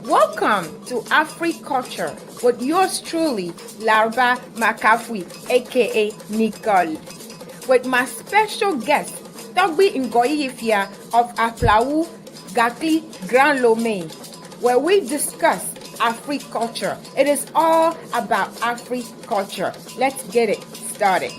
Welcome to Africulture with yours truly, Larva McAfee, aka Nicole, with my special guest, Torgbui GOYIYI of Aflawu, Gakli, Grand Lomé, where we discuss Africulture. It is all about Africulture. Let's get it started.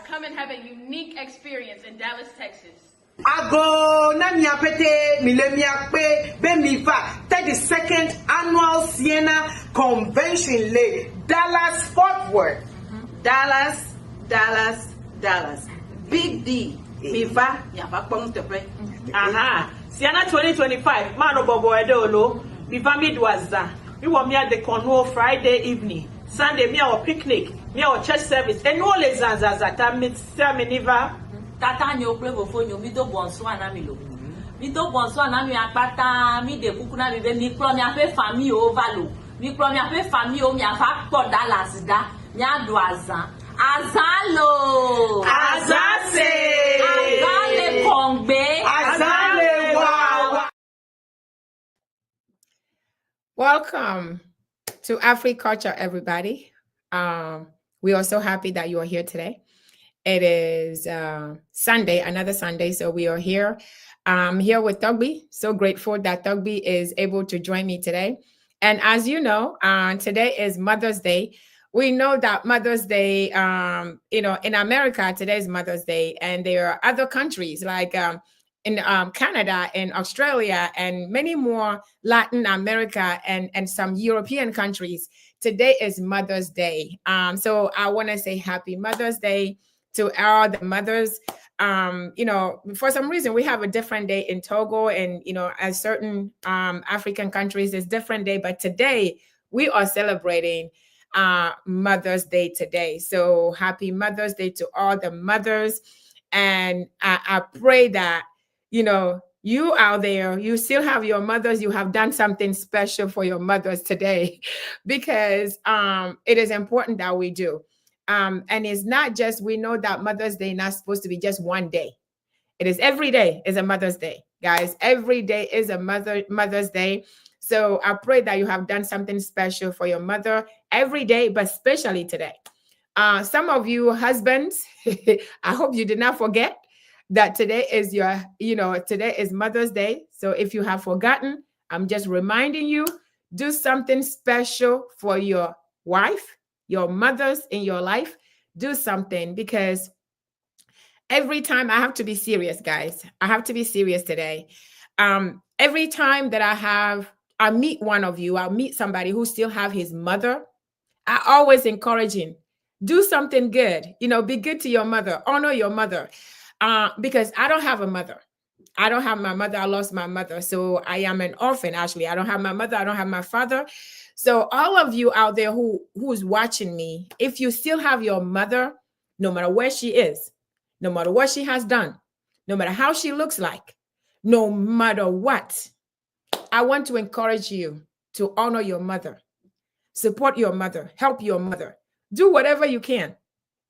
Come and have a unique experience in Dallas, Texas. Ago Nanya Pete Milemiakpe Bemifa 32nd Annual Sienna Convention Lay Dallas Fort Worth. Dallas. Big D. Mifa Yafa Pongtepe. Aha. Sienna 2025. Mano Bobo Edolo. Mifa Midwaza. We were me at the Cornwall Friday evening. Sunday, me our picnic, me our church service. And all the Zanzazata Miniva. Tata nyo plego fonyo mi do bonso anamilo. Mi do bonso anami akpata mi de kukuna mi be mi kro mi ape famille o valo. Mi kro mi ape famille o mi afa po Dallas da. Mi ado azan. Azalo. Azase. Azale kongbe. Azale wa. Welcome to Africulture, everybody. We are so happy that you are here today. It is Sunday, another Sunday, so we are here. I'm here with Torgbui. So grateful that Torgbui is able to join me today. And as you know, today is Mother's Day. We know that Mother's Day, in America, today is Mother's Day, and there are other countries like in Canada and Australia and many more Latin America and some European countries. Today is Mother's Day. So I want to say happy Mother's Day to all the mothers. For some reason, we have a different day in Togo and, as certain African countries, it's different day. But today we are celebrating Mother's Day today. So happy Mother's Day to all the mothers. And I pray that, you out there, you still have your mothers, you have done something special for your mothers today, because it is important that we do. And it's not just, we know that Mother's Day not supposed to be just one day. It is every day is a Mother's Day, guys. Every day is a Mother's Day. So I pray that you have done something special for your mother every day, but especially today. Some of you husbands, I hope you did not forget that today is today is Mother's Day. So if you have forgotten, I'm just reminding you, do something special for your wife, your mothers in your life. Do something, because every time I have to be serious, guys. I have to be serious today. Every time that I meet one of you, I'll meet somebody who still have his mother. I always encourage him, do something good. Be good to your mother, honor your mother. Because I don't have a mother. I don't have my mother. I lost my mother. So I am an orphan, actually. I don't have my mother. I don't have my father. So all of you out there who's watching me, if you still have your mother, no matter where she is, no matter what she has done, no matter how she looks like, no matter what, I want to encourage you to honor your mother, support your mother, help your mother, do whatever you can.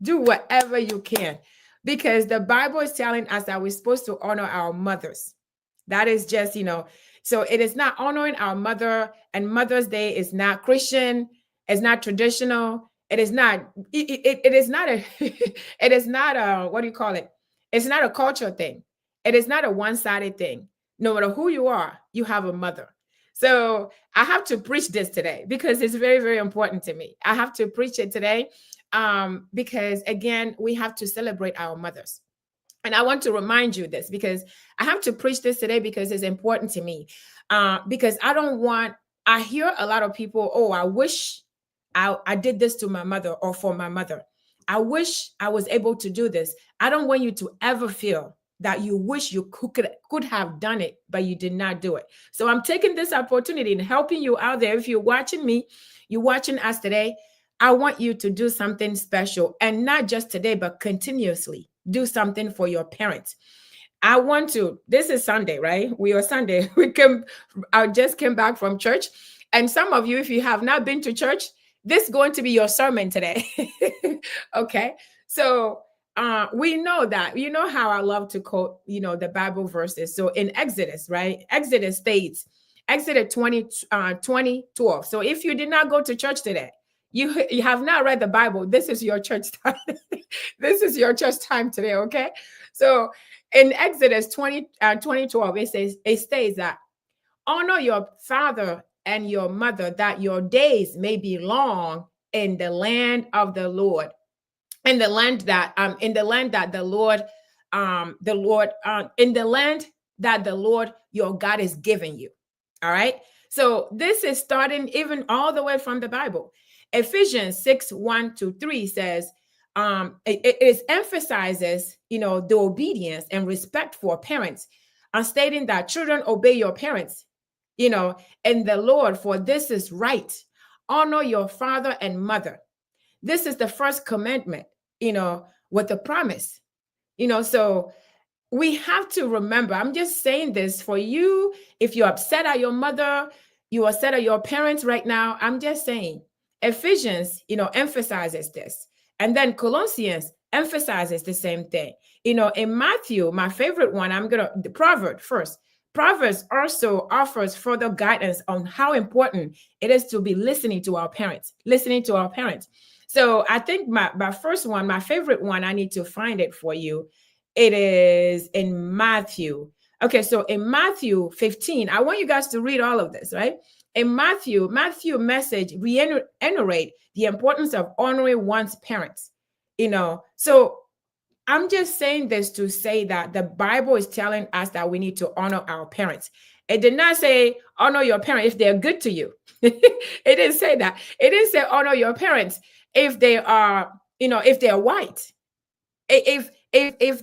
Do whatever you can. Because the Bible is telling us that we're supposed to honor our mothers. That is just, so it is not honoring our mother, and Mother's Day is not Christian. It's not traditional. It is not, it is not a, it is not a, what do you call it? It's not a cultural thing. It is not a one-sided thing. No matter who you are, you have a mother. So I have to preach this today because it's very, very important to me. I have to preach it today. Because again, we have to celebrate our mothers. And I want to remind you this, because I have to preach this today because it's important to me. Because I hear a lot of people, oh, I wish I did this to my mother or for my mother. I wish I was able to do this. I don't want you to ever feel that you wish you could have done it, but you did not do it. So I'm taking this opportunity and helping you out there. If you're watching me, you're watching us today, I want you to do something special, and not just today, but continuously do something for your parents. I want to, this is Sunday, right? We are Sunday. I just came back from church. And some of you, if you have not been to church, this is going to be your sermon today. Okay. So we know that, you know how I love to quote, the Bible verses. So in Exodus, right? Exodus states, Exodus 20:12. So if you did not go to church today, you have not read the Bible, this is your church time. This is your church time today, okay? So in Exodus 20:12, it states that honor your father and your mother, that your days may be long in the land of the Lord, in the land that the Lord your God is giving you. All right. So this is starting even all the way from the Bible. Ephesians 6:1-3 says, it emphasizes, the obedience and respect for parents, and stating that children obey your parents, in the Lord, for this is right. Honor your father and mother. This is the first commandment, with the promise, so we have to remember, I'm just saying this for you. If you're upset at your mother, you're upset at your parents right now, I'm just saying Ephesians, emphasizes this. And then Colossians emphasizes the same thing. In Matthew, my favorite one, the Proverbs first. Proverbs also offers further guidance on how important it is to be listening to our parents. So I think my first one, my favorite one, I need to find it for you. It is in Matthew. Okay, so in Matthew 15, I want you guys to read all of this, right? In Matthew message reiterate the importance of honoring one's parents. So I'm just saying this to say that the Bible is telling us that we need to honor our parents. It did not say honor your parents if they're good to you. It didn't say that. It didn't say honor your parents if they are, if they're white, if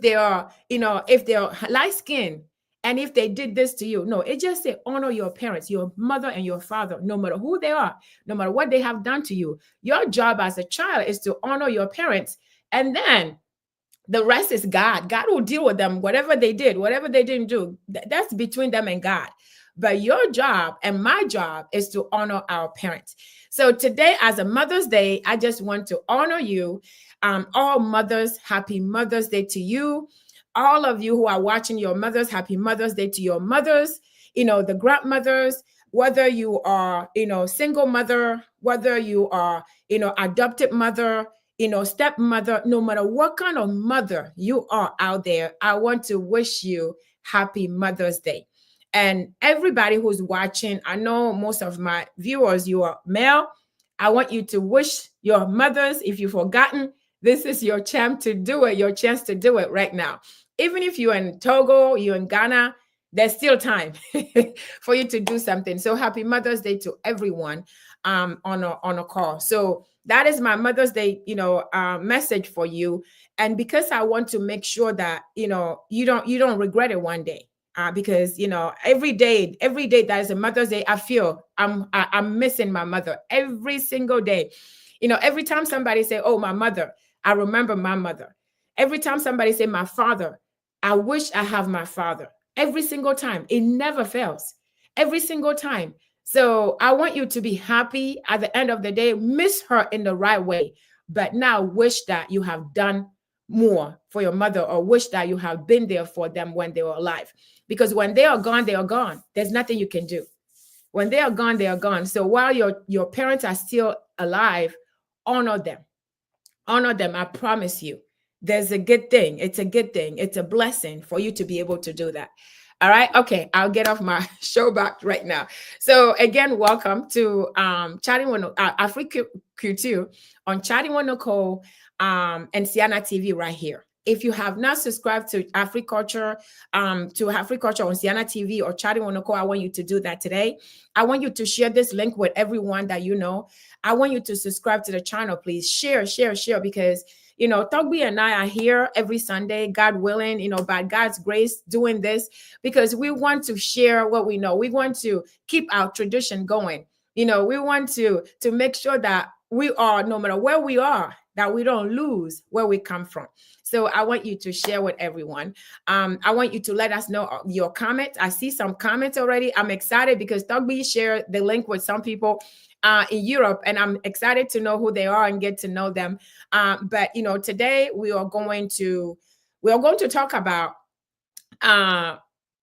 they are, if they're light skinned, and if they did this to you. No, it just said honor your parents, your mother and your father, no matter who they are, no matter what they have done to you. Your job as a child is to honor your parents, and then the rest is God. God will deal with them, whatever they did, whatever they didn't do. That's between them and God. But your job and my job is to honor our parents. So today, as a Mother's Day, I just want to honor you. All mothers, happy Mother's Day to you. All of you who are watching your mothers, happy Mother's Day to your mothers, the grandmothers, whether you are, single mother, whether you are, adopted mother, stepmother, no matter what kind of mother you are out there, I want to wish you happy Mother's Day. And everybody who's watching, I know most of my viewers, you are male. I want you to wish your mothers, if you've forgotten, this is your chance to do it right now. Even if you're in Togo, you're in Ghana, there's still time for you to do something. So happy Mother's Day to everyone on a call. So that is my Mother's Day, message for you. And because I want to make sure that, you don't regret it one day. Because, every day that is a Mother's Day, I feel I'm missing my mother every single day. Every time somebody say, oh, my mother, I remember my mother. Every time somebody say my father, I wish I have my father. Every single time. It never fails. Every single time. So I want you to be happy at the end of the day, miss her in the right way, but now wish that you have done more for your mother, or wish that you have been there for them when they were alive. Because when they are gone, they are gone. There's nothing you can do. When they are gone, they are gone. So while your parents are still alive, honor them. Honor them. I promise you. There's a good thing. It's a good thing. It's a blessing for you to be able to do that. All right. Okay. I'll get off my show back right now. So again, welcome to Chatting with Africa Q2 on Chatting with Nicole and Sienna TV right here. If you have not subscribed to Africulture, on Sienna TV or Chatting with Nicole, I want you to do that today. I want you to share this link with everyone that you know. I want you to subscribe to the channel, please. Share, because Torgbui and I are here every Sunday, God willing, by God's grace, doing this because we want to share what we know. We want to keep our tradition going. We want to make sure that we are, no matter where we are, that we don't lose where we come from. So I want you to share with everyone. I want you to let us know your comments. I see some comments already. I'm excited because Torgbui shared the link with some people in Europe, and I'm excited to know who they are and get to know them. But today we are going to talk about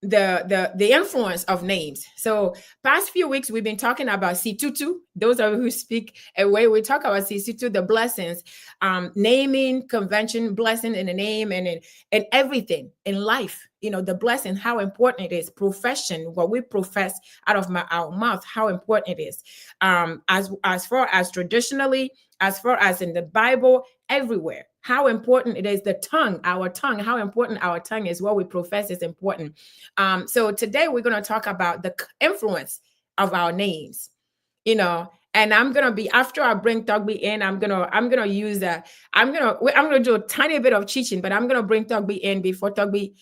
the influence of names. So past few weeks we've been talking about Situtu. Those of you who speak away, we talk about Situtu, the blessings, naming convention, blessing in the name, and in everything in life. The blessing, how important it is. Profession, what we profess out of our mouth, how important it is. As far as traditionally, as far as in the Bible, everywhere, how important it is. The tongue, our tongue, how important our tongue is. What we profess is important. So today we're going to talk about the influence of our names, and I'm going to be, after I bring Torgbui in, I'm going to use I'm going to do a tiny bit of teaching, but I'm going to bring Torgbui in before Torgbui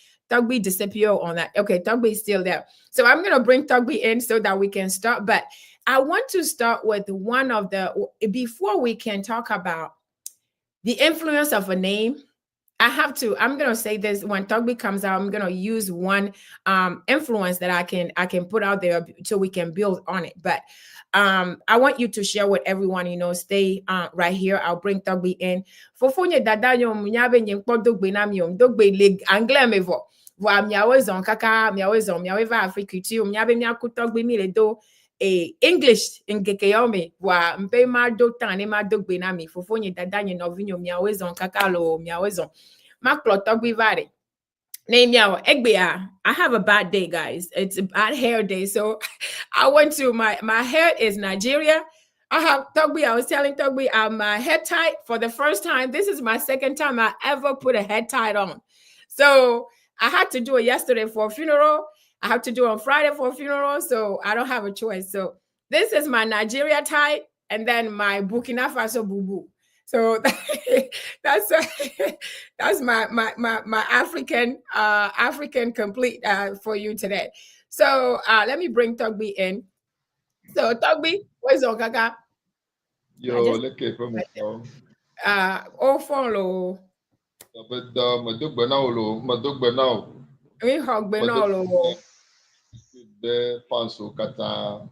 disappear on that. Okay, Torgbui is still there. So I'm going to bring Torgbui in so that we can start. But I want to start with one of before we can talk about the influence of a name. I'm going to say this when Torgbui comes out. I'm going to use one influence that I can put out there so we can build on it. But I want you to share with everyone, stay right here. I'll bring Torgbui in. Fofonye dada nyom nyabe nyempo dogbe na myom dogbe le anglais mevo. Wa miawe zon kaka miawe va Afrique tu miabe miaku Torgbui mi le do English ngeke yome wa mpe ma do tane ma dogbe na mi fofonye dada nye novinyo miawe zon kaka lo miawe zon ma klo Torgbui vare. Name yaw egbea. I have a bad day, guys. It's a bad hair day. So I went to my hair is Nigeria. I have Torgbui. I was telling Torgbui I'm head tie for the first time. This is my second time I ever put a head tie on. So I had to do it yesterday for a funeral. I have to do it on Friday for a funeral. So I don't have a choice. So this is my Nigeria tie and then my Burkina Faso bubu. So that's my African complete for you today. So let me bring Torgbui in. So Torgbui, where's Okaka? Yo, leke pe mo so. Oh follow. But madogbe na olo, madogbe na o. We hogbe na lo. De fanso kata.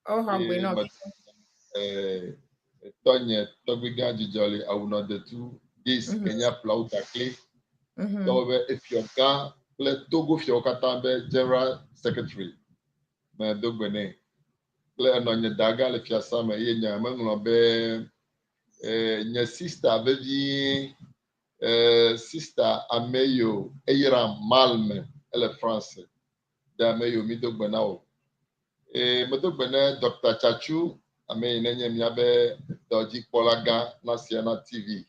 Oh hogbe na. Tonye Torgbui jolly I will not the two this Kenya plau takle. So if your car let Togo fiokata be general secretary. Me dogbene. Le anonye daga le fiasa me ye nya me be nya sister baby sister Ameyo Eyra Malme elle français. Da Ameyo mi dogbena o. Me dogbene Dr. Chachu ame nenye miabe doji polaga na Siena TV.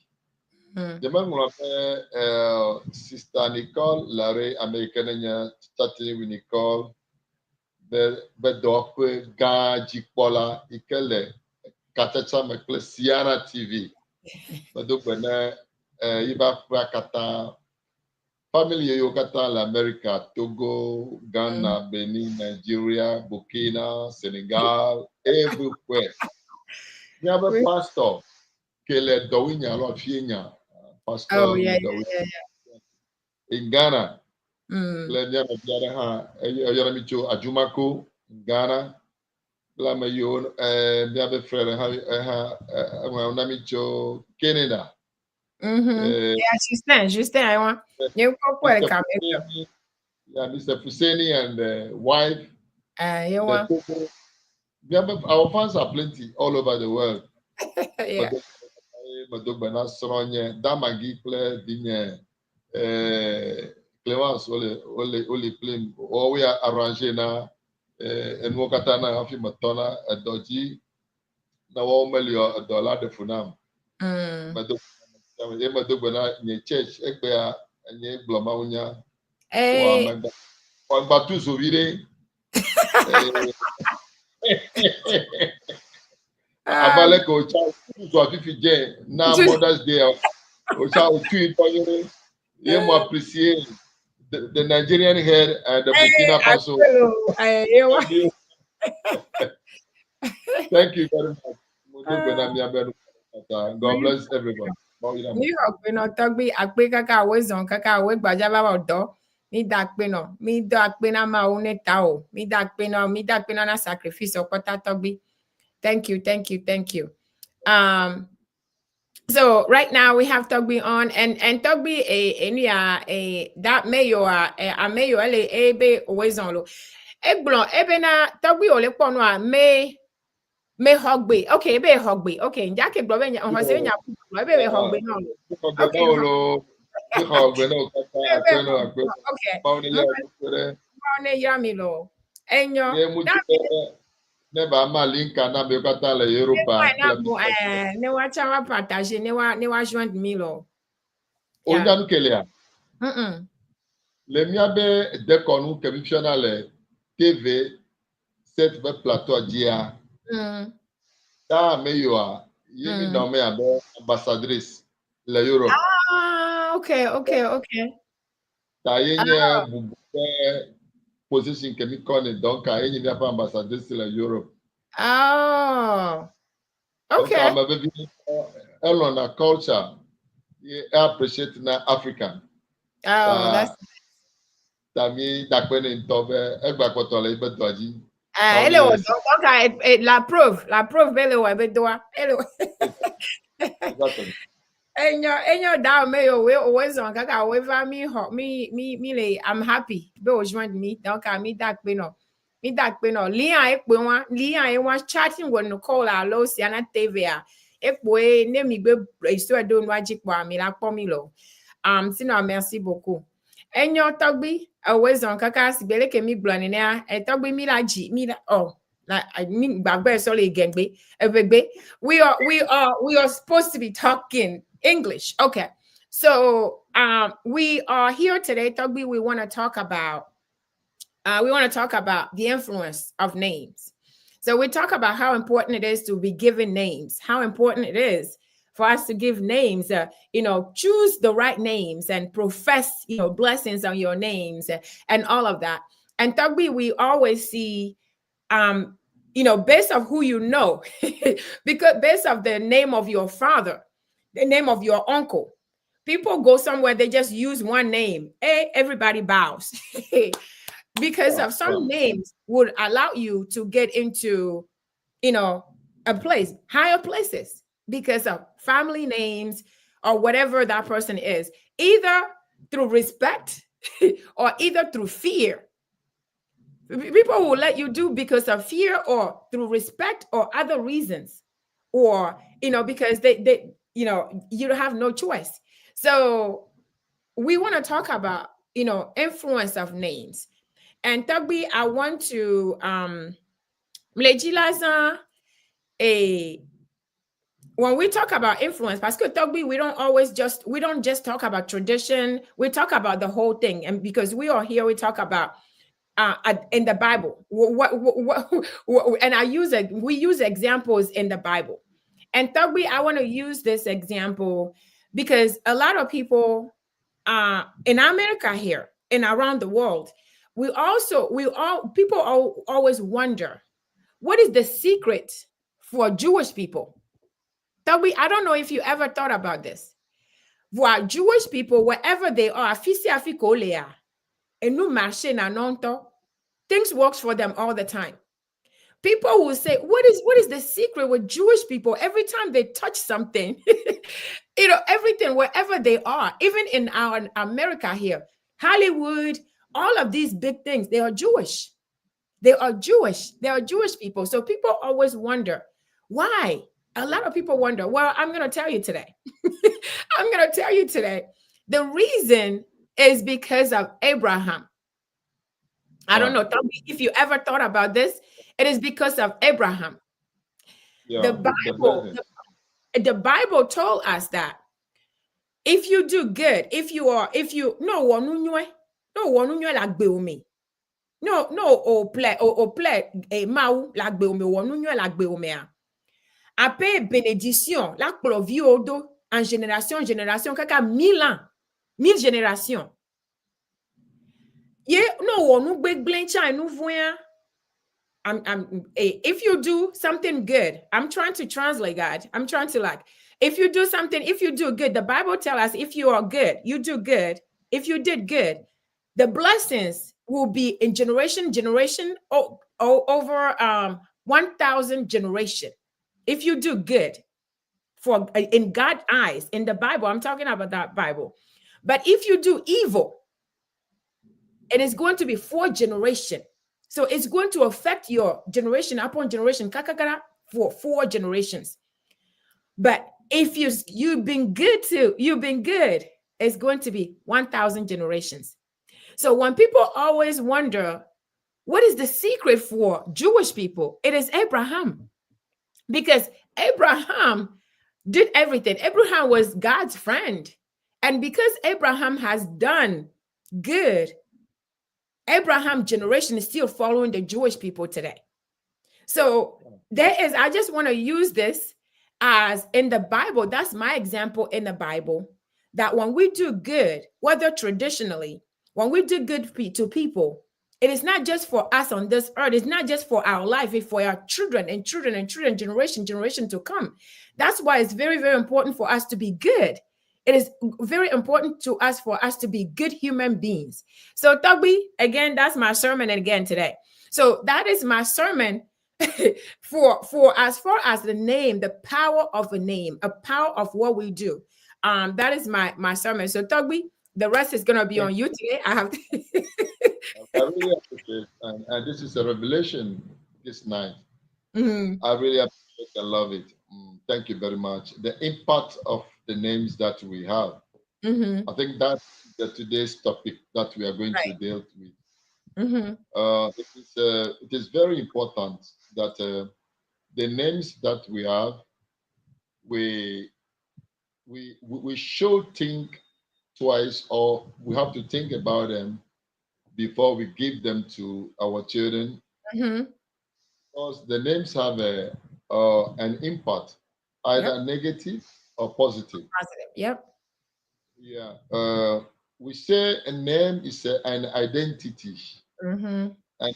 Demain on appelle Sister Nicole Larry américaine nya chatting with Nicole be dop gaji pola ikele katacha mekle Siena TV. Madok bena iba kata family yo kata l'America, Togo, Ghana, Benin, Nigeria, Burkina, Senegal, everywhere. We have a pastor, Kele Dowinya, Lord Fienya, pastor. Oh, yeah. In Ghana, Lenya Biaraha, Ayamicho, Ajumako, in Ghana, Lamayon, Biabe Frere, Namicho, Canada. Yeah, Justin, I want you to come. Yeah, Mr. Fuseni and wife. You want. Our fans are plenty all over the world. Yeah. Madogba Soronye, Damagi play Digne, Clemence Ole Plim, or we are arranging now, and Wokatana Hafi Matona, a Doji, now $1 million de Funam. Madogba, ye church, Ekbea, and ye Blomaunia, or Batu Zovide. Abalek Ocha, Fifi now Mother's Day, Ocha Ochu Panyere, you appreciate the Nigerian head and the Burkina Faso. Thank you very much. God bless everyone. New York, Torgbui, akpe kaka we zon kaka we gbajaba odo. Mi dakpe no, mi dakpe na ma one tao. Mi dakpe no na sacrifice okota Torgbui. Thank you. So right now we have Torgbui on, and Torgbui that mayo a mayo ele ebe wezon lo. Egbon ebe na Torgbui ole pono a me hogbe. Okay, ebe hogbe. Okay, njake gbo be nya on se nya ebe hogbe no. Okay. Okay. Yamilo. Enyo. Neba malinka na be kata le Europa. Ne wa chawa partager, ne wa joindre milo. Onyan kelia. Le miabe dekonu kemisionale TV set be plateau dia. Da meyoa yemi nommé abe ambassadrice le Europe. Ah, okay. Ta yenye bubu position que mi connaît donc à une pas ambassadrice de l'Europe. Oh, okay. Donc, ma vie, elle on a culture, et appreciate na African. Oh, that's. Tami dakwen in tobe, egba kotole ibe doji. Hello, okay. La preuve, bello, ebe doa. Hello. Exactly. Enyo da me yo we always on kaka we va mi le I'm happy be o join me donc mi dak pe no lian e pe wan chatting with Nicole alo si ana TV a e pe ne mi gbe so do no ajipo mi la po mi lo sino merci beaucoup enyo Torgbui always on kaka si bele ke mi blani na e Torgbui mi la I mean, we are supposed to be talking English. Okay. So we are here today, Torgbui. We want to talk about the influence of names. So we talk about how important it is to be given names, how important it is for us to give names, choose the right names and profess, blessings on your names and all of that. And Torgbui, we always see based on who you know, because based of the name of your father, the name of your uncle, people go somewhere, they just use one name. Everybody bows because of some names would allow you to get into, a place, higher places because of family names or whatever that person is, either through respect or either through fear. People will let you do because of fear or through respect or other reasons, or because they you don't have no choice. So we want to talk about influence of names. And Torgbui, I want to when we talk about influence, parce que Torgbui, we don't just talk about tradition, we talk about the whole thing. And because we are here, we talk about in the Bible, and we use examples in the Bible. And Torgbui, I want to use this example because a lot of people in America here and around the world, people always wonder, what is the secret for Jewish people? Torgbui, I don't know if you ever thought about this. For Jewish people, wherever they are, things works for them all the time. People will say, what is the secret with Jewish people? Every time they touch something, everything, wherever they are, even in our America here, Hollywood, all of these big things, they are Jewish. They are Jewish people. So people always wonder, why? A lot of people wonder. Well, I'm going to tell you today. The reason is because of Abraham. I don't know, Torgbui, if you ever thought about this. It is because of Abraham. Yeah, the Bible told us that if you do good, après bénédiction, la ploviodo en génération, kaka 1000 ans, 1000 générations. If you do something good, I'm trying to translate, God. I'm trying to if you do something, if you do good, the Bible tells us if you are good, you do good. If you did good, the blessings will be in generation, over 1,000 generation. If you do good, for in God's eyes, in the Bible, I'm talking about that Bible. But if you do evil, it is going to be 4 generation. So it's going to affect your generation upon generation, for 4 generations. But if you've been good too, you've been good, it's going to be 1,000 generations. So when people always wonder, what is the secret for Jewish people? It is Abraham. Because Abraham did everything. Abraham was God's friend. And because Abraham has done good, Abraham generation is still following the Jewish people today. So I just want to use this as in the Bible. That's my example in the Bible, that when we do good, whether traditionally, when we do good to people, it is not just for us on this earth. It's not just for our life. It's for our children and children and children, generation to come. That's why it's very, very important for us to be good. It is very important to us for us to be good human beings. So Torgbui, again, that's my sermon again today. So that is my sermon for as far as the name, the power of a name, a power of what we do. That is my sermon. So Torgbui, the rest is going to be on you today. I have to I really appreciate, and this is a revelation this night. Mm-hmm. I really appreciate and love it. Thank you very much. The impact of the names that we have. Mm-hmm. I think that's today's topic that we are going to deal with. Mm-hmm. It is very important that the names that we have, we should think twice, or we have to think about them before we give them to our children, Mm-hmm. because the names have an impact, either negative or positive. Positive. Yep. Yeah. We say a name is an identity, Mm-hmm. and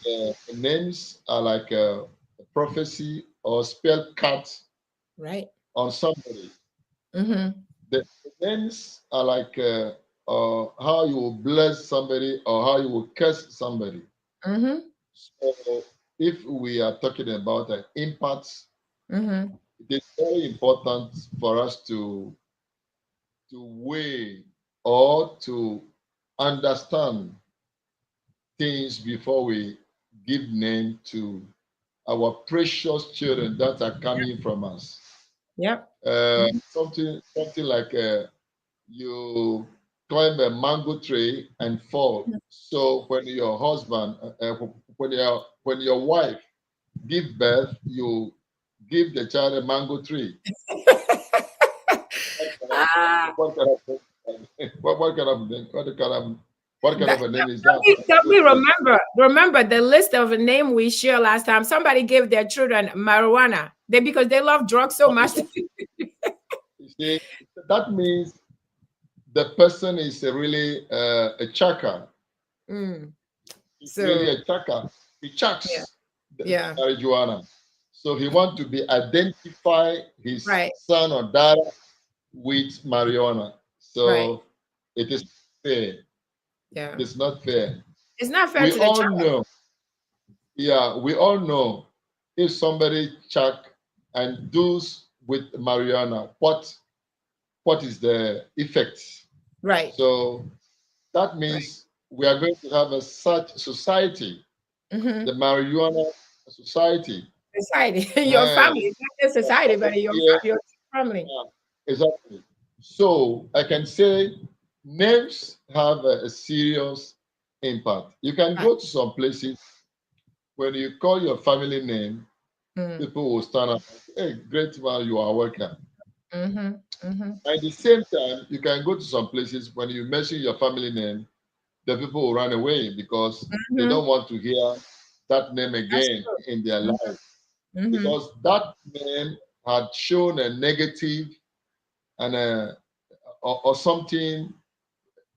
names are like a prophecy or spell cut Right. on somebody. Mm-hmm. The names are like how you will bless somebody or how you will curse somebody. Mm-hmm. So if we are talking about impacts, Mm-hmm. it is very important for us to weigh or to understand things before we give name to our precious children that are coming from us. Yep. Something like you climb a mango tree and fall. So when your husband, when your wife give birth, you give the child a mango tree. What kind of a name is that? We remember the list of a name we shared last time. Somebody gave their children marijuana because they love drugs so much. You see, that means the person is really a chaka. He's really a chaka. He chucks the marijuana. So he wants to be identify his son or daughter with marijuana. So it is fair. Yeah. It's not fair. It's not fair We to the all child. know. Yeah, we all know if somebody chuck and does with marijuana, what is the effect? Right. So that means we are going to have a such society, the marijuana society. Society, your family, not just society, but your family. Yeah, exactly. So I can say names have a serious impact. You can go to some places, when you call your family name, people will stand up and say, hey, great man, you are welcome. At the same time, you can go to some places, when you mention your family name, the people will run away because they don't want to hear that name again in their life. Because that name had shown a negative and or something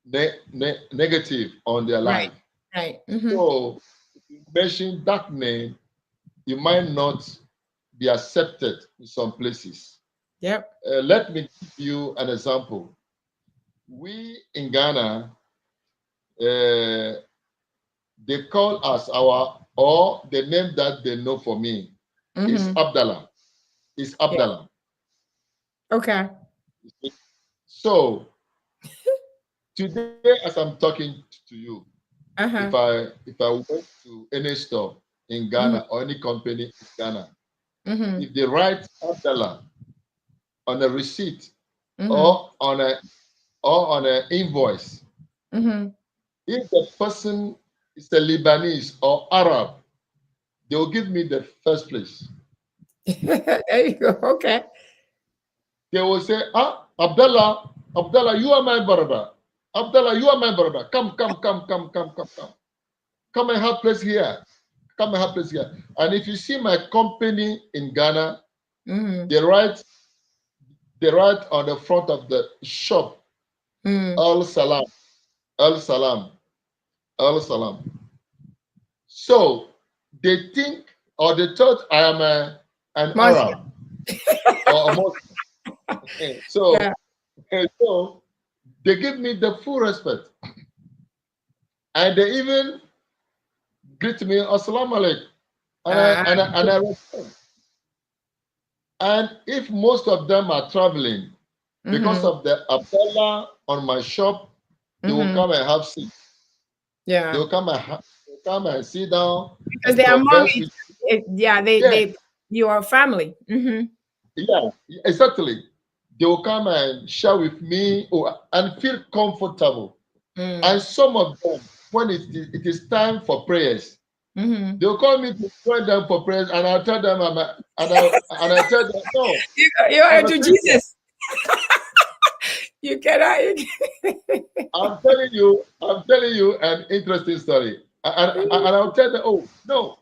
negative on their life. Right. So if you mention that name, you might not be accepted in some places. Yep. Let me give you an example. We in Ghana, they call us or the name that they know for me is Abdallah. It's Abdallah. Yeah. Okay. So today, as I'm talking to you, if I went to any store in Ghana or any company in Ghana, if they write Abdallah on a receipt or on an invoice, if the person is a Lebanese or Arab, they will give me the first place. There you go. Okay. They will say, Abdallah, you are my brother. Abdallah, you are my brother. Come. Come and have place here. Come and have place here. And if you see my company in Ghana, they write on the front of the shop, Al Salam, Al Salam, Al Salam. So they think or they thought I am an Arab or a Muslim. So, so they give me the full respect. And they even greet me, Assalamu alaikum. And I respond. And if most of them are traveling, because of the Abdallah on my shop, they will come and have seats. Yeah. They will come and sit down. Because they are among they you are family. Yeah, exactly. They will come and share with me and feel comfortable. And some of them, when it is time for prayers, they'll call me to join them for prayers, and I'll tell them I tell them no. You are to Jesus. You cannot. I'm telling you an interesting story, and I'll tell them, oh no,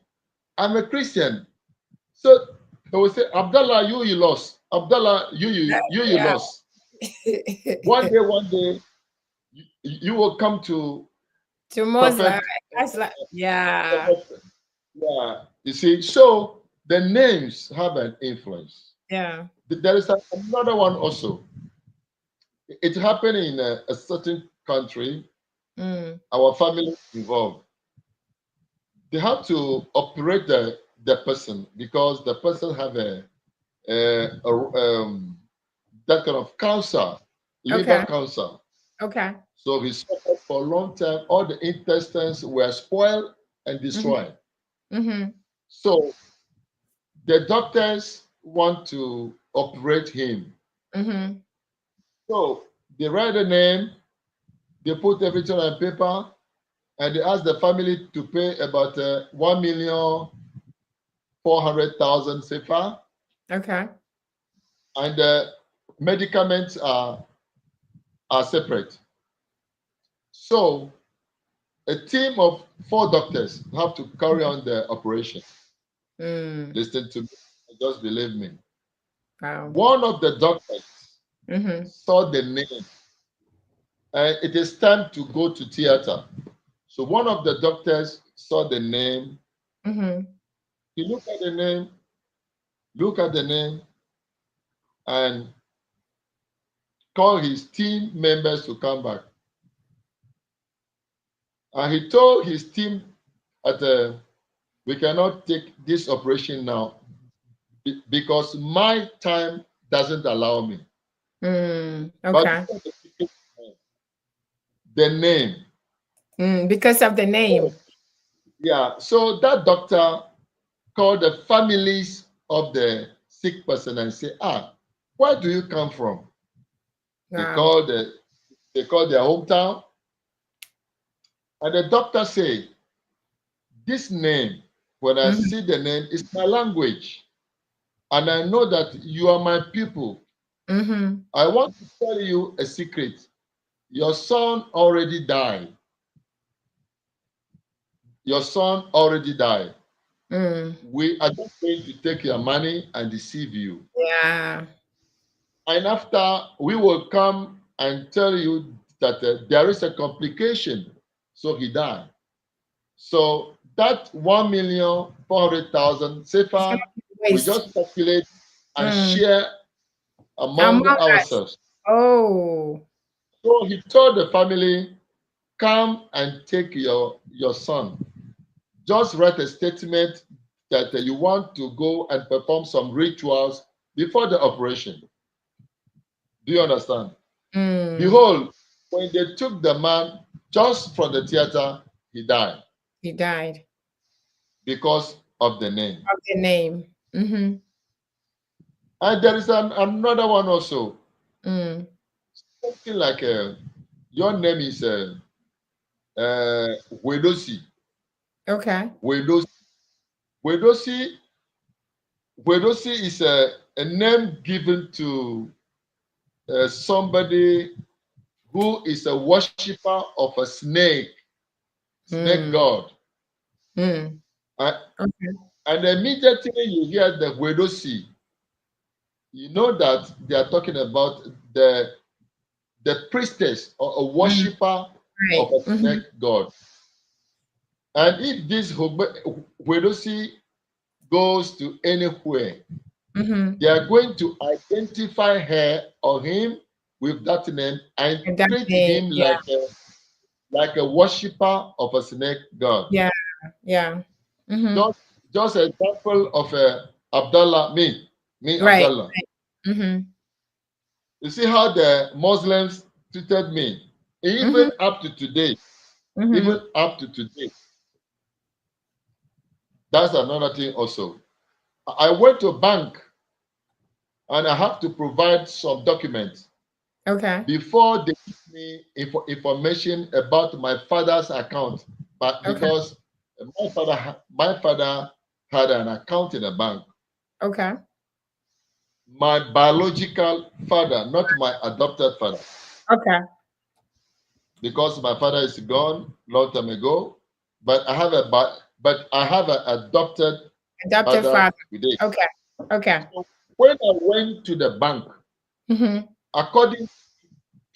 I'm a Christian. So they will say, Abdallah, you lost. Abdallah, you lost. One day, you will come to Muslim. That's like, yeah. Yeah. You see, so the names have an influence. Yeah. There is another one also. It happened in a certain country. Our family involved. They have to operate the person because the person have that kind of cancer, liver cancer. Okay. So he suffered for a long time. All the intestines were spoiled and destroyed. So the doctors want to operate him. So they write a name, they put everything on paper, and they ask the family to pay about 1,400,000 CFA. Okay. And the medicaments are separate. So a team of 4 doctors have to carry on the operation. Listen to me, just believe me. Wow. One of the doctors saw the name, and it is time to go to theater. So one of the doctors saw the name. He looked at the name, and called his team members to come back. And he told his team that we cannot take this operation now because my time doesn't allow me. Okay. But the name. Because of the name. Yeah. So that doctor called the families of the sick person and say, where do you come from? Wow. They call their hometown. And the doctor say, this name, when I see the name, is my language. And I know that you are my people. I want to tell you a secret. Your son already died. Your son already died. We are just going to take your money and deceive you. Yeah. And after, we will come and tell you that there is a complication. So he died. So that 1,400,000 CFA, we just calculate and share among Among us. ourselves. Oh. So he told the family, come and take your son. Just write a statement that you want to go and perform some rituals before the operation. Do you understand? Behold, when they took the man just from the theater, he died. He died. Because of the name. Of the name. And there is another one also. Something like your name is Wedosi. Okay. Wedosi is a name given to somebody who is a worshipper of a snake god. Okay. And immediately you hear the Wedosi, you know that they are talking about the priestess or a worshipper of a snake god. And if this Wedosi goes to anywhere, they are going to identify her or him with that name and treat him like a worshipper of a snake god. Yeah. Just an example of Abdullah, me Abdullah. You see how the Muslims treated me, even up to today. Even up to today. That's another thing also. I went to a bank and I have to provide some documents. Okay. Before they give me information about my father's account, but because my father had an account in a bank. Okay. My biological father, not my adopted father. Okay. Because my father is gone long time ago, but I have an adopted father. Today. Okay. So when I went to the bank, according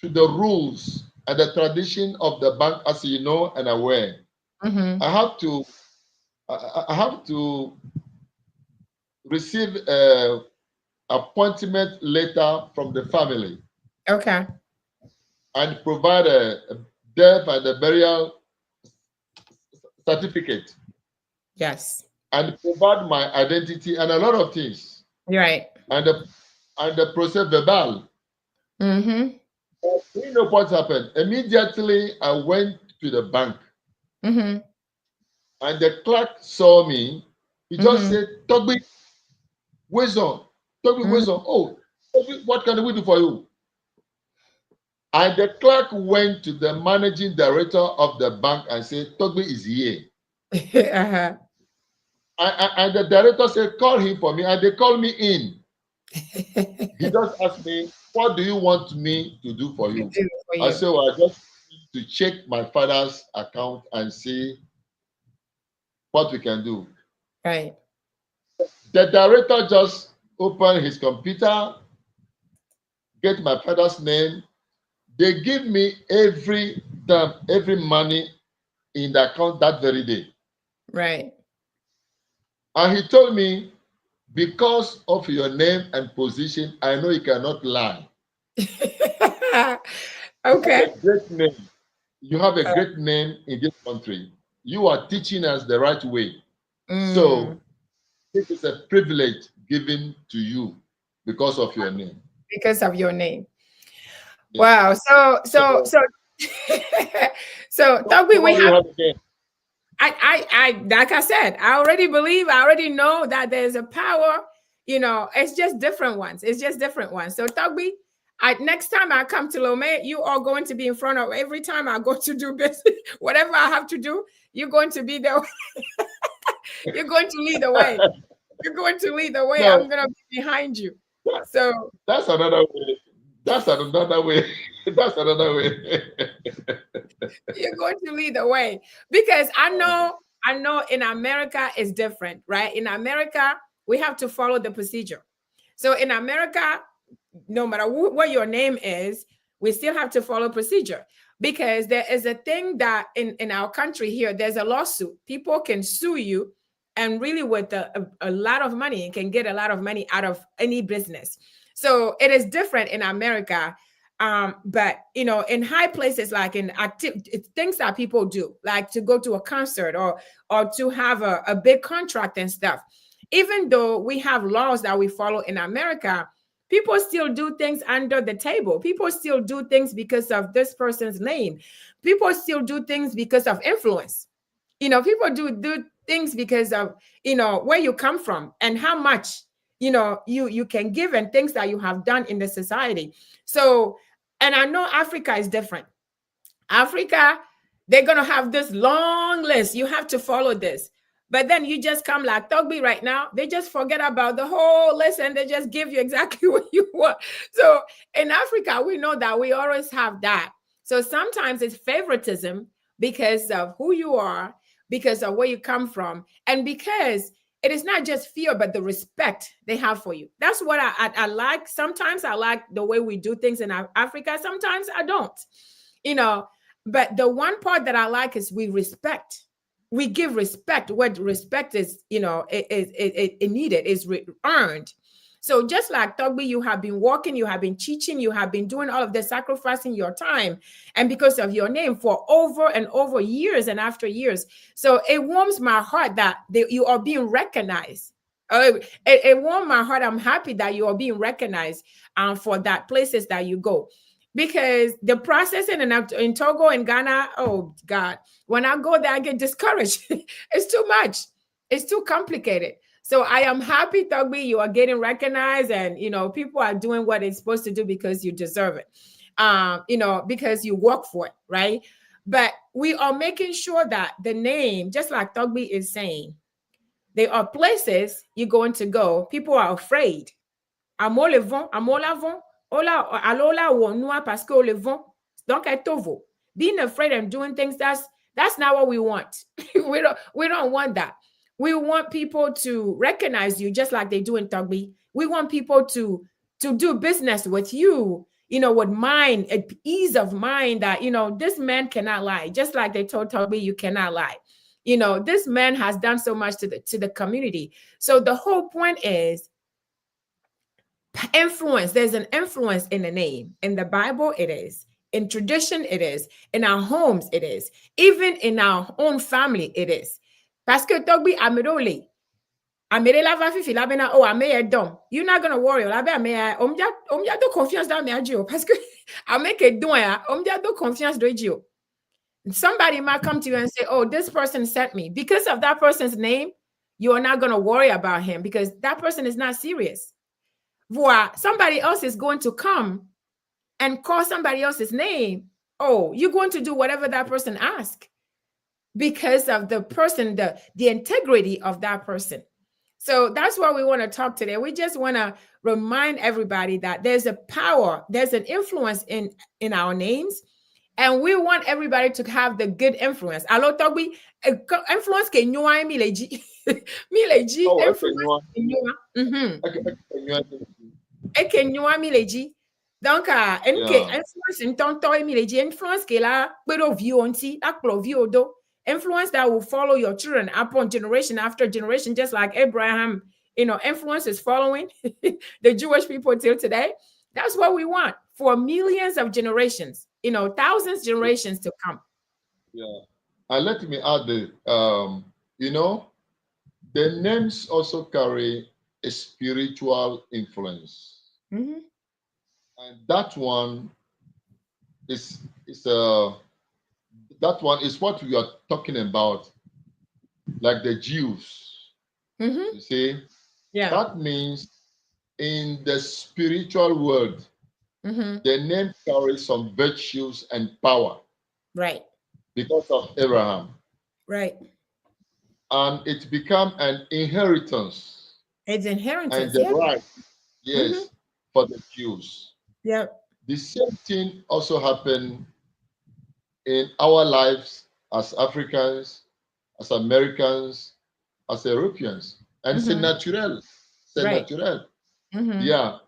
to the rules and the tradition of the bank, as you know and aware, I have to receive an appointment letter from the family. Okay. And provide a death and a burial certificate. Yes. And provide my identity and a lot of things. Right. And the procès verbal. You know what happened? Immediately I went to the bank. And the clerk saw me. He just said, Torgbui, Torgbui, oh, what can we do for you? And the clerk went to the managing director of the bank and said, Torgbui is here. And the director said, call him for me. And they called me in. He just asked me, what do you want me to do for you? I said, well, I just need to check my father's account and see what we can do. Right. The director just opened his computer, get my father's name. They give me every money in the account that very day. Right. And he told me, because of your name and position, I know you cannot lie. Okay. You have a great name. You have a great name in this country. You are teaching us the right way. So this is a privilege given to you because of your name. Because of your name. Yes. Wow. So Torgbui, we have. I like I said, I already know that there's a power. You know, it's just different ones. So Torgbui, next time I come to Lomé, you are going to be in front of every time I go to do business. Whatever I have to do, you're going to be there. You're going to lead the way. No, I'm going to be behind you. So that's another way. You're going to lead the way, because I know in America it's different, right? In America, we have to follow the procedure. So in America, no matter what your name is, we still have to follow procedure, because there is a thing that in our country here, there's a lawsuit. People can sue you, and really with a lot of money, and can get a lot of money out of any business. So it is different in America. But you know, in high places, like in things that people do, like to go to a concert or to have a big contract and stuff. Even though we have laws that we follow in America, people still do things under the table. People still do things because of this person's name. People still do things because of influence. You know, people do things because of, you know, where you come from and how much, you know, you can give and things that you have done in the society. So, and I know Africa is different. Africa, they're going to have this long list. You have to follow this. But then you just come like Torgbui right now, they just forget about the whole list and they just give you exactly what you want. So in Africa, we know that we always have that. So sometimes it's favoritism because of who you are, because of where you come from, and because it is not just fear, but the respect they have for you. That's what I like. Sometimes I like the way we do things in Africa. Sometimes I don't, you know. But the one part that I like is we respect. We give respect. What respect is, you know, it needed, is earned. So just like Torgbui, you have been walking, you have been teaching, you have been doing all of this, sacrificing your time, and because of your name for over and over years and after years. So it warms my heart that you are being recognized. It warms my heart. I'm happy that you are being recognized for that places that you go. Because the processing in Togo and Ghana, oh God, when I go there, I get discouraged. It's too much. It's too complicated. So I am happy, Torgbui, you are getting recognized, and you know, people are doing what it's supposed to do because you deserve it. You know, because you work for it, right? But we are making sure that the name, just like Torgbui is saying, there are places you're going to go. People are afraid. Amo le vent, amo la vent, ola alola wonua parce que le vent. Donc etovo. Being afraid and doing things, that's not what we want. we don't want that. We want people to recognize you just like they do in Torgbui. We want people to do business with you, you know, with mind, ease of mind that, you know, this man cannot lie. Just like they told Torgbui, you cannot lie. You know, this man has done so much to the community. So the whole point is influence. There's an influence in the name. In the Bible, it is. In tradition, it is. In our homes, it is. Even in our own family, it is. Parce que Torgbui amerole. Amere la va fifi la bena oh ame dom. You're not gonna worry. La be ame omja do confiance da me ajio. Parce que ame ke don ya omja do confiance do ejio. Somebody might come to you and say, oh, this person sent me. Because of that person's name, you are not gonna worry about him because that person is not serious. Somebody else is going to come and call somebody else's name. Oh, you're going to do whatever that person asks because of the person, the integrity of that person. So that's what we want to talk today. We just want to remind everybody that there's a power, there's an influence in our names, and we want everybody to have the good influence. Alors, Torgbui, influence que nous avons mileji, mileji, influence que nous avons. Et que nous avons mileji. Donc, influence in tonto mileji, influence que la pero view onti, la pro view do. Influence that will follow your children upon generation after generation, just like Abraham, you know, influence is following the Jewish people till today. That's what we want for millions of generations, you know, thousands generations to come. Yeah. And let me add you know, the names also carry a spiritual influence. Mm-hmm. And that one is what we are talking about, like the Jews. Mm-hmm. You see, yeah, that means in the spiritual world, mm-hmm. the name carries some virtues and power, right? Because of Abraham, right? And it become an inheritance. It's inheritance, and the right, yes, mm-hmm. for the Jews. Yep. The same thing also happened in our lives as Africans, as Americans, as Europeans. And mm-hmm. c'est naturel. C'est right. naturel. Mm-hmm. Yeah.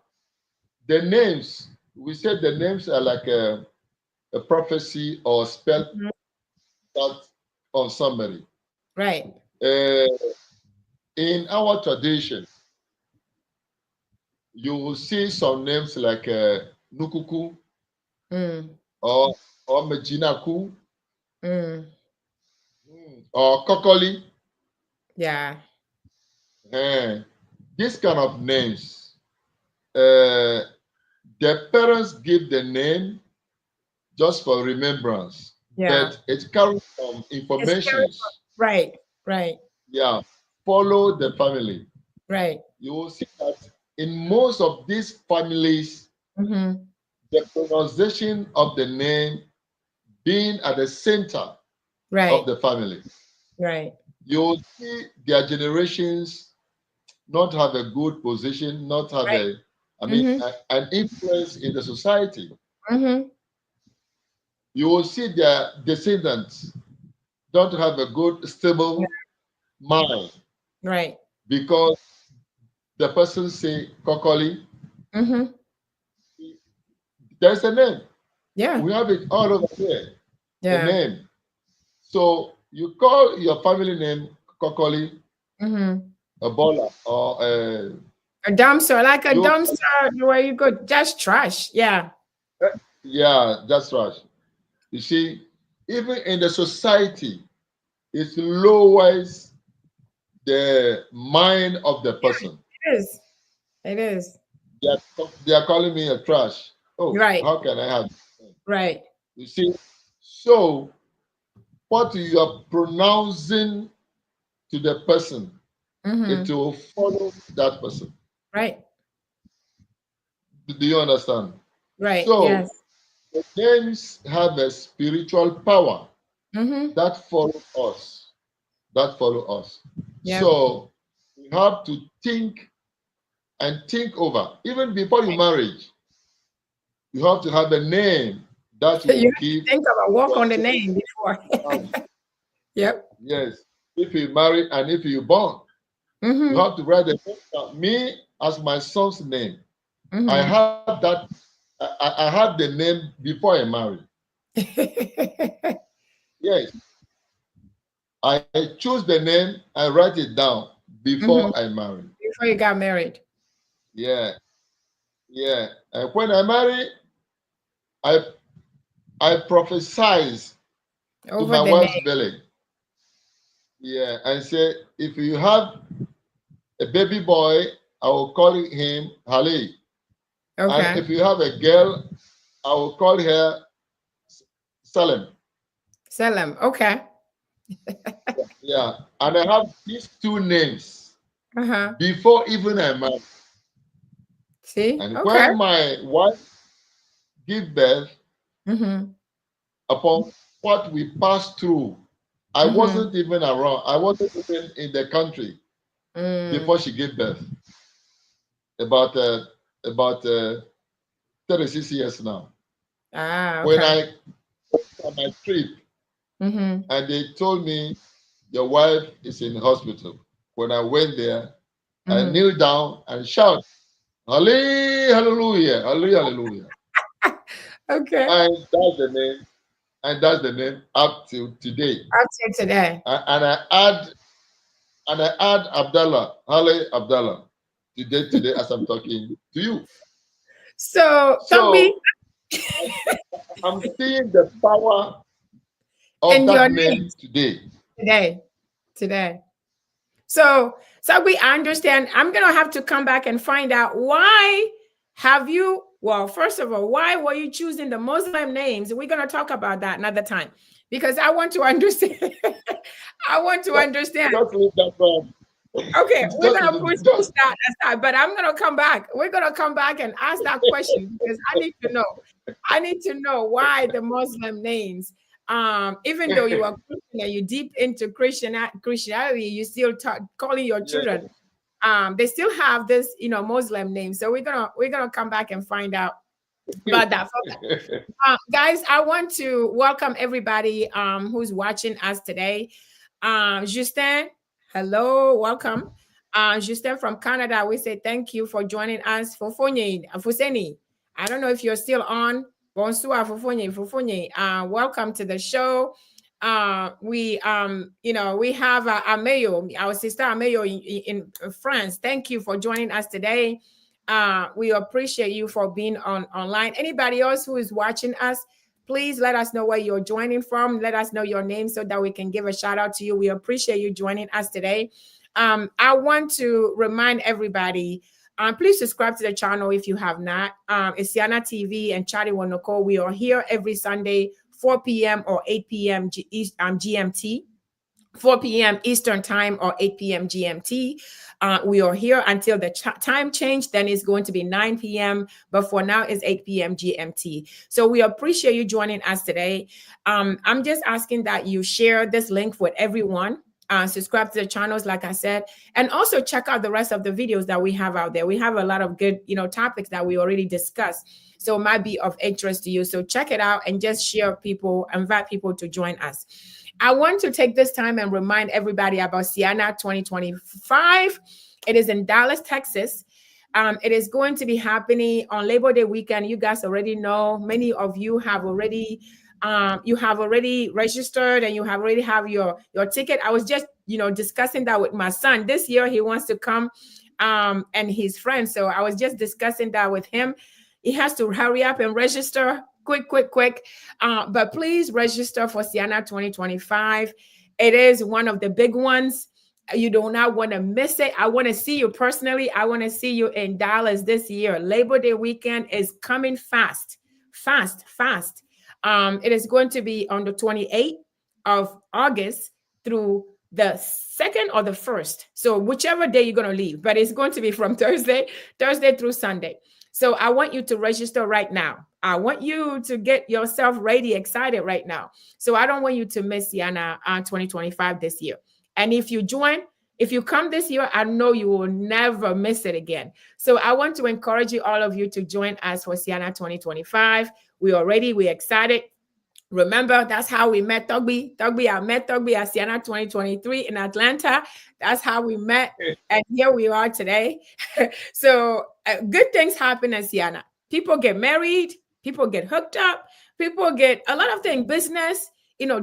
The names, we said the names are like a prophecy or a spell mm-hmm. that on somebody. Right. In our tradition, you will see some names like Nukuku or Mejinaku or Kokoli. Yeah. These kind of names, the parents give the name just for remembrance, Yeah. but it carries some information. Right. Right. Yeah, follow the family. Right. You will see that in most of these families, the pronunciation of the name being at the center Right. of the family. Right. You will see their generations not have a good position, not have an influence in the society. You will see their descendants don't have a good, stable mind. Right. Because the person say Kokoli, there's a name. Yeah. We have it all over here. The Yeah. name. So you call your family name Kokoli, a baller, or a dumpster, like a dumpster where you go, just trash. Yeah. Yeah, that's right. You see, even in the society, it lowers the mind of the person. It is. It is. They are calling me a trash. Oh, right. How can I have? Right. You see, so what you are pronouncing to the person, it will follow that person. Right. Do you understand? Right. So yes. the names have a spiritual power that follow us. That follow us. Yep. So you have to think and think over. Even before you marry, you have to have a name that you give. Think about work on the name before. Yep. Yes. If you marry and if you born, you have to write the name down. Me as my son's name. I have that. I have the name before I marry. Yes. I choose the name. I write it down before I marry. Before you got married. Yeah. Yeah. And when I marry, I prophesize to my wife's belly. Yeah, and say, if you have a baby boy, I will call him Hali. Okay. And if you have a girl, I will call her Salem. Salem. Okay. Yeah, and I have these two names before even I married. See? And okay. when my wife gave birth, upon what we passed through, I wasn't even around. I wasn't even in the country before she gave birth. About 36 years now. Ah, okay. When I went on my trip, and they told me your wife is in the hospital. When I went there, I kneeled down and shouted, Hallelujah, Hallelujah, Hallelujah. Okay. And that's the name. And that's the name up till today. Up till today. And I add Abdallah, Hale Abdallah, today as I'm talking to you. So I'm seeing the power of that name today. Today. So we understand. I'm gonna have to come back and find out why have you. Well, first of all, why were you choosing the Muslim names? We're gonna talk about that another time because I want to understand. I want to understand. Just leave that one. Okay, we're gonna push that aside, but I'm gonna come back. We're gonna come back and ask that question because I need to know. I need to know why the Muslim names. Even though you are Christian and you deep into Christianity, you still calling your children. They still have this, Muslim name. So we're gonna come back and find out about that. Guys, I want to welcome everybody who's watching us today. Justin, hello, welcome. Justin from Canada, we say thank you for joining us. Fufuseni, I don't know if you're still on. Bonsoir, Fufuni. Welcome to the show. We have Ameyo, our sister Ameyo in France. Thank you for joining us today. We appreciate you for being online. Anybody else who is watching us, please let us know where you're joining from. Let us know your name so that we can give a shout out to you. We appreciate you joining us today. I want to remind everybody, please subscribe to the channel if you have not. It's Siana TV and Charlie Wonoko. We are here every Sunday, 4 p.m. or 8 p.m. GMT. 4 p.m. Eastern time or 8 p.m. GMT. We are here until the time change. Then it's going to be 9 p.m. But for now, it's 8 p.m. GMT. So we appreciate you joining us today. I'm just asking that you share this link with everyone. Subscribe to the channels, like I said, and also check out the rest of the videos that we have out there. We have a lot of good, topics that we already discussed. So it might be of interest to you. So check it out and just share people, invite people to join us. I want to take this time and remind everybody about Siana 2025. It is in Dallas, Texas. It is going to be happening on Labor Day weekend. You guys already know. Many of you have already registered and you have already have your ticket. I was just discussing that with my son. This year he wants to come and his friends. So I was just discussing that with him. He has to hurry up and register. Quick. But please register for Siana 2025. It is one of the big ones. You do not want to miss it. I want to see you personally. I want to see you in Dallas this year. Labor Day weekend is coming fast. It is going to be on the 28th of August through the 2nd or the 1st. So whichever day you're going to leave, but it's going to be from Thursday through Sunday. So I want you to register right now. I want you to get yourself ready, excited right now. So I don't want you to miss Siana 2025 this year. And if you come this year, I know you will never miss it again. So I want to encourage you, all of you, to join us for Siana 2025. We are ready. We're excited. Remember, that's how we met Torgbui. I met Torgbui at Siana 2023 in Atlanta. That's how we met. And here we are today. So good things happen at Siana. People get married. People get hooked up. People get a lot of things. Business,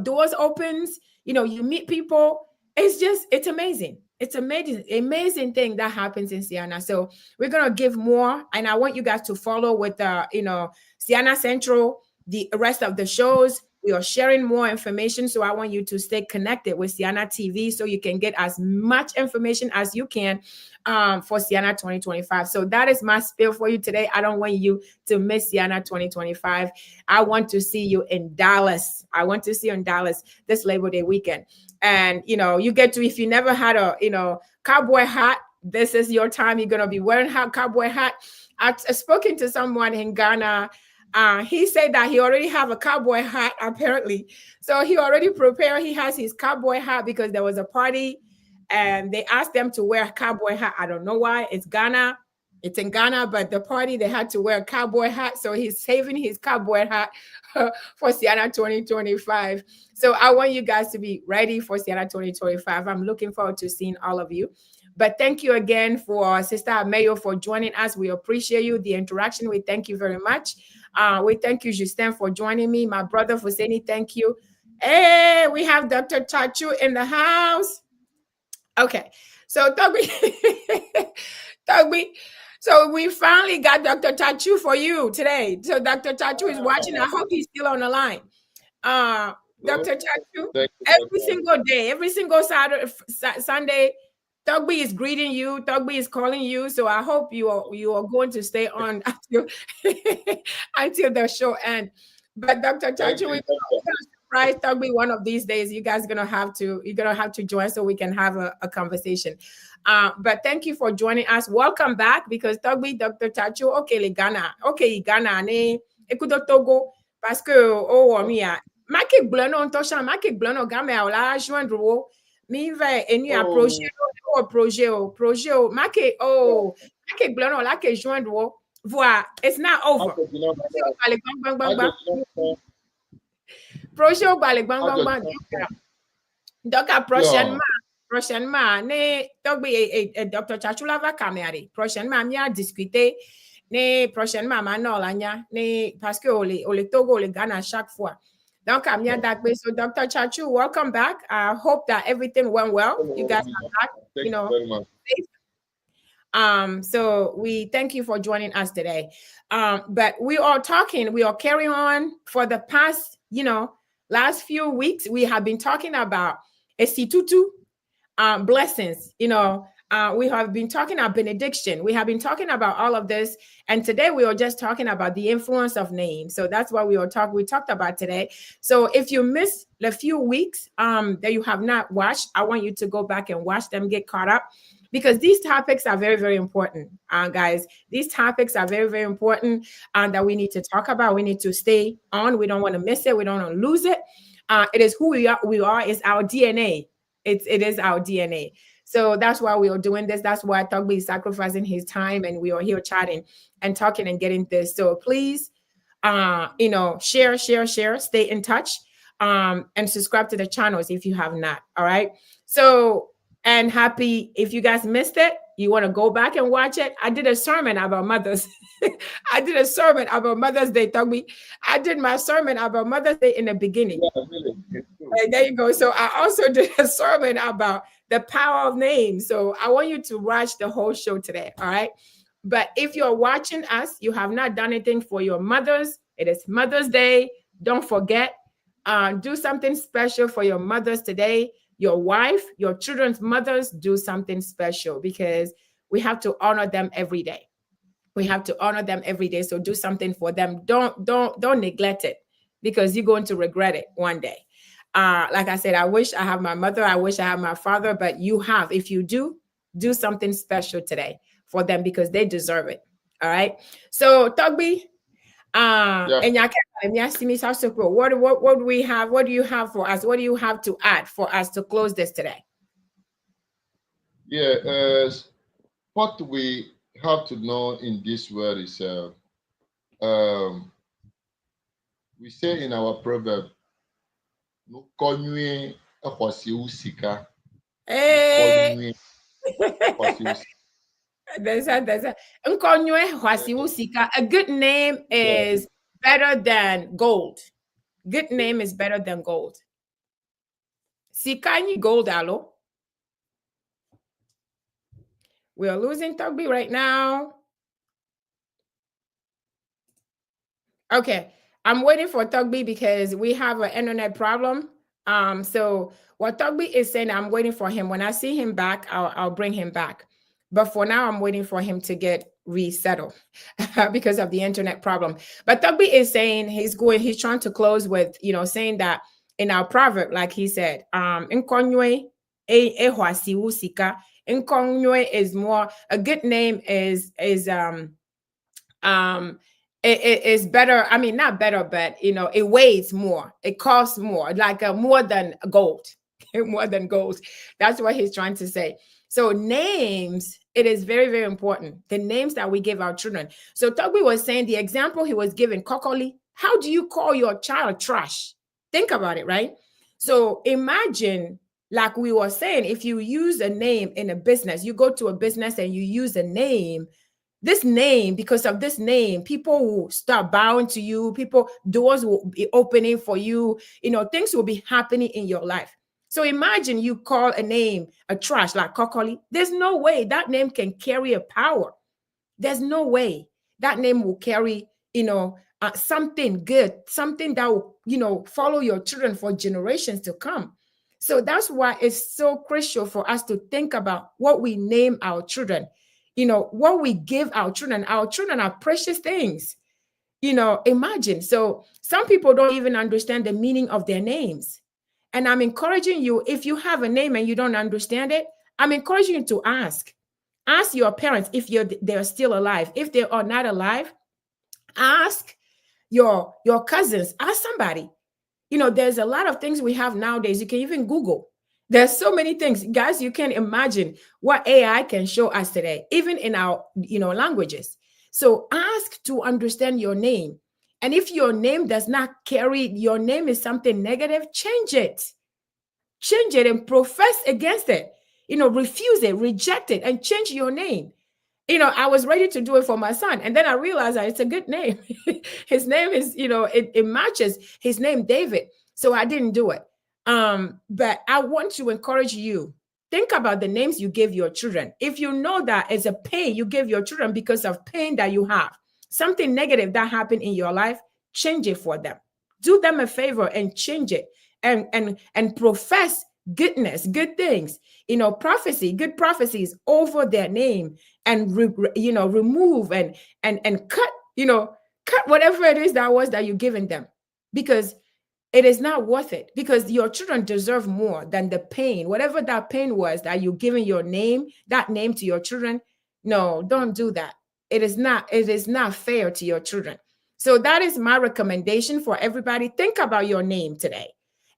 doors opens. You meet people. It's amazing. It's amazing thing that happens in Siana. So we're going to give more. And I want you guys to follow with, Siana Central, the rest of the shows. We are sharing more information. So I want you to stay connected with Siana TV so you can get as much information as you can for Siana 2025. So that is my spiel for you today. I don't want you to miss Siana 2025. I want to see you in Dallas. I want to see you in Dallas this Labor Day weekend. And, you get to, if you never had a, cowboy hat, this is your time. You're going to be wearing a cowboy hat. I've spoken to someone in Ghana. He said that he already have a cowboy hat, apparently. So he already prepared. He has his cowboy hat because there was a party and they asked them to wear a cowboy hat. I don't know why. It's Ghana. It's in Ghana, but the party, they had to wear a cowboy hat. So he's saving his cowboy hat for Siana 2025. So I want you guys to be ready for Siana 2025. I'm looking forward to seeing all of you. But thank you again for Sister Ameyo for joining us. We appreciate you, the interaction. We thank you very much. We thank you, Justin, for joining me. My brother Fuseni, thank you. Hey, we have Dr. Chachu in the house. Okay, so Torgbui, so we finally got Dr. Chachu for you today. So Dr. Chachu is watching. I hope he's still on the line. Dr. Chachu, every single day, every single Saturday, Sunday, Torgbui is greeting you. Torgbui is calling you. So I hope you are going to stay on until the show ends. But Dr. Chachu, we're going to surprise Torgbui one of these days. You guys are gonna have to join so we can have a conversation. But thank you for joining us. Welcome back because Torgbui, Dr. Chachu, Ghana, ne ekudo Togo parce que mia make blano ontosha make blano game ala joindre wo mi va enu approcher projet make blano la que joindre wo voilà, it's not over. Projet bale bang. Donc prochainement ne Torgbui Dr. Chachu la va caméra. Prochainement mi a discuter ne prochainement manolanya ne parce que ole Togo le Ghana chaque fois. Donc I'm here that way. So Dr. Chachu, welcome back. I hope that everything went well. You guys are back, Thank you very much. So we thank you for joining us today. But we are carrying on for the past, last few weeks. We have been talking about Esitutu, blessings. We have been talking about benediction. We have been talking about all of this. And today we are just talking about the influence of names. So that's what we talked about today. So if you missed the few weeks that you have not watched, I want you to go back and watch them, get caught up, because these topics are very, very important, guys. These topics are very, very important that we need to talk about. We need to stay on. We don't want to miss it. We don't want to lose it. It is who we are. It's our DNA. It is our DNA. So that's why we are doing this. That's why Torgbui is sacrificing his time, and we are here chatting and talking and getting this. So please, share, stay in touch, and subscribe to the channels if you have not. All right. So, and happy, if you guys missed it, you want to go back and watch it. I did a sermon about mothers. I did a sermon about Mother's Day, Torgbui. I did my sermon about Mother's Day in the beginning. Yeah, really. And there you go. So I also did a sermon about the power of names. So I want you to watch the whole show today. All right. But if you're watching us, you have not done anything for your mothers. It is Mother's Day. Don't forget, do something special for your mothers today. Your wife, your children's mothers, do something special, because we have to honor them every day. We have to honor them every day. So do something for them. Don't neglect it, because you're going to regret it one day. Like I said, I wish I have my mother. I wish I have my father, but you have. If you do something special today for them, because they deserve it. All right. So Torgbui, and what do we have? What do you have for us? What do you have to add for us to close this today? Yeah, what we have to know in this world is, we say in our proverb, Hey. There's a good name is better than gold. Good name is better than gold. Sikani gold alo. We are losing Torgbui right now. Okay, I'm waiting for Torgbui because we have an internet problem. So what Torgbui is saying, I'm waiting for him. When I see him back, I'll bring him back. But for now, I'm waiting for him to get resettled because of the internet problem. But Torgbui is saying he's trying to close with, saying that in our proverb, like he said, Nkonywe ehwasiwusika. Nkonywe is more, a good name is it is better. I mean, not better, but it weighs more. It costs more, like more than gold, more than gold. That's what he's trying to say. So names, it is very, very important. The names that we give our children. So Torgbui was saying the example he was giving, Kokoli. How do you call your child trash? Think about it, right? So imagine, like we were saying, if you use a name in a business, you go to a business and you use a name. This name, because of this name, people will start bowing to you. Doors will be opening for you. Things will be happening in your life. So imagine you call a name a trash, like Kokoli. There's no way that name can carry a power. There's no way that name will carry, something good, something that will, follow your children for generations to come. So that's why it's so crucial for us to think about what we name our children. What we give our children. Our children are precious things. Imagine. So some people don't even understand the meaning of their names. And I'm encouraging you, if you have a name and you don't understand it, I'm encouraging you to ask. Ask your parents if they're still alive. If they are not alive, ask your cousins. Ask somebody. There's a lot of things we have nowadays. You can even Google. There's so many things. Guys, you can imagine what AI can show us today, even in our languages. So ask to understand your name. And if your name does not carry, your name is something negative, change it. Change it and profess against it. Refuse it, reject it, and change your name. I was ready to do it for my son. And then I realized that it's a good name. His name is, it matches his name, David. So I didn't do it. But I want to encourage you think about the names you give your children. If you know that it's a pain you give your children because of pain that you have, something negative that happened in your life, change it for them. Do them a favor and change it, and profess goodness, good things, prophecy, good prophecies over their name, and remove and cut, cut whatever it is that you're giving them, because it is not worth it, because your children deserve more than the pain, whatever that pain was that you're giving that name to your children. No, don't do that. It is not fair to your children. So that is my recommendation for everybody. Think about your name today.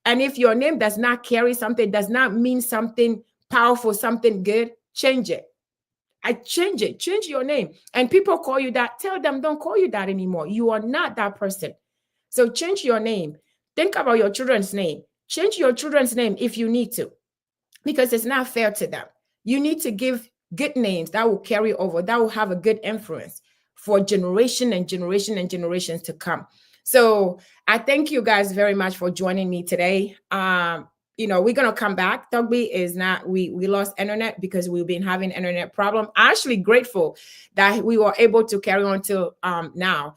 And if your name does not carry something, does not mean something powerful, something good, change it. Change your name. And people call you that, tell them don't call you that anymore. You are not that person. So change your name. Think about your children's name. Change your children's name if you need to, because it's not fair to them. You need to give good names that will carry over, that will have a good influence for generation and generation and generations to come. So I thank you guys very much for joining me today. We're going to come back. Torgbui is not, we lost internet because we've been having internet problem. I'm actually grateful that we were able to carry on till now.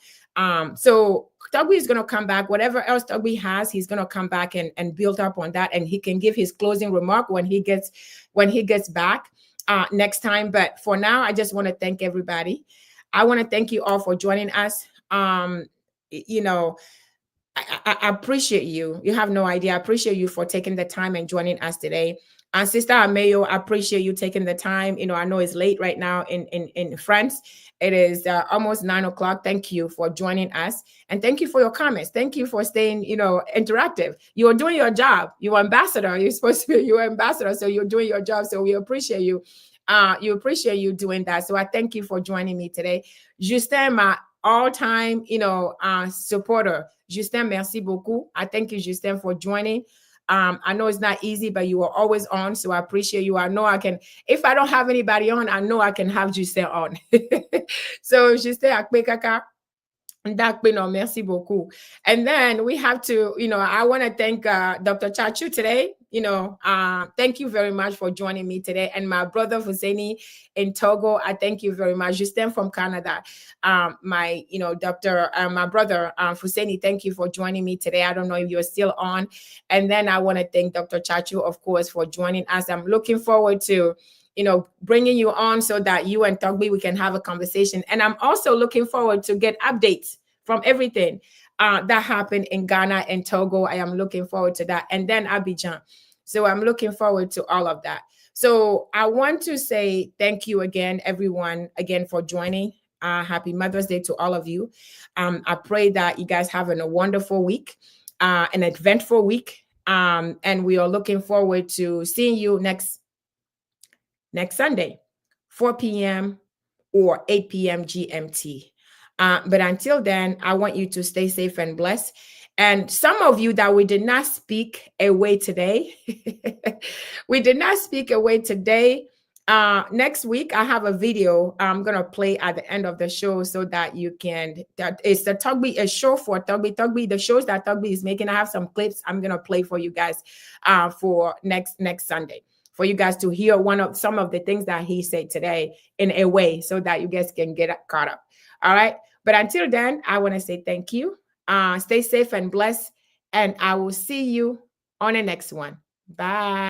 So Torgbui is going to come back. Whatever else Torgbui has, he's going to come back and build up on that. And he can give his closing remark when he gets back next time. But for now, I just want to thank everybody. I want to thank you all for joining us. I appreciate you. You have no idea. I appreciate you for taking the time and joining us today. And Sister Ameyo, I appreciate you taking the time. I know it's late right now in France. It is almost 9 o'clock. Thank you for joining us. And thank you for your comments. Thank you for staying, interactive. You are doing your job. You're ambassador. You're supposed to be your ambassador. So you're doing your job. So we appreciate you. You appreciate you doing that. So I thank you for joining me today. Justin, my all-time, supporter. Justin, merci beaucoup. I thank you, Justin, for joining. I know it's not easy, but you are always on. So I appreciate you. I know I can, if I don't have anybody on, I know I can have Justin on. So Justin, akpekaka. Merci beaucoup. And then we have to, I want to thank Dr. Chachu today. Thank you very much for joining me today. And my brother Fuseni in Togo, I thank you very much. Justin from Canada. My brother Fuseni, thank you for joining me today. I don't know if you're still on. And then I want to thank Dr. Chachu, of course, for joining us. I'm looking forward to bringing you on so that you and Torgbui, we can have a conversation. And I'm also looking forward to get updates from everything that happened in Ghana and Togo. I am looking forward to that. And then Abidjan. So I'm looking forward to all of that. So I want to say thank you again, everyone, for joining. Happy Mother's Day to all of you. I pray that you guys have a wonderful week, an eventful week. And we are looking forward to seeing you next Sunday, 4 p.m. or 8 p.m. GMT. But until then, I want you to stay safe and blessed. And some of you that we did not speak away today, next week, I have a video I'm going to play at the end of the show so that you can, it's the Torgbui, a show for Torgbui, the shows that Torgbui is making. I have some clips I'm going to play for you guys for next Sunday, for you guys to hear some of the things that he said today in a way so that you guys can get caught up. All right. But until then, I want to say thank you. Stay safe and blessed. And I will see you on the next one. Bye.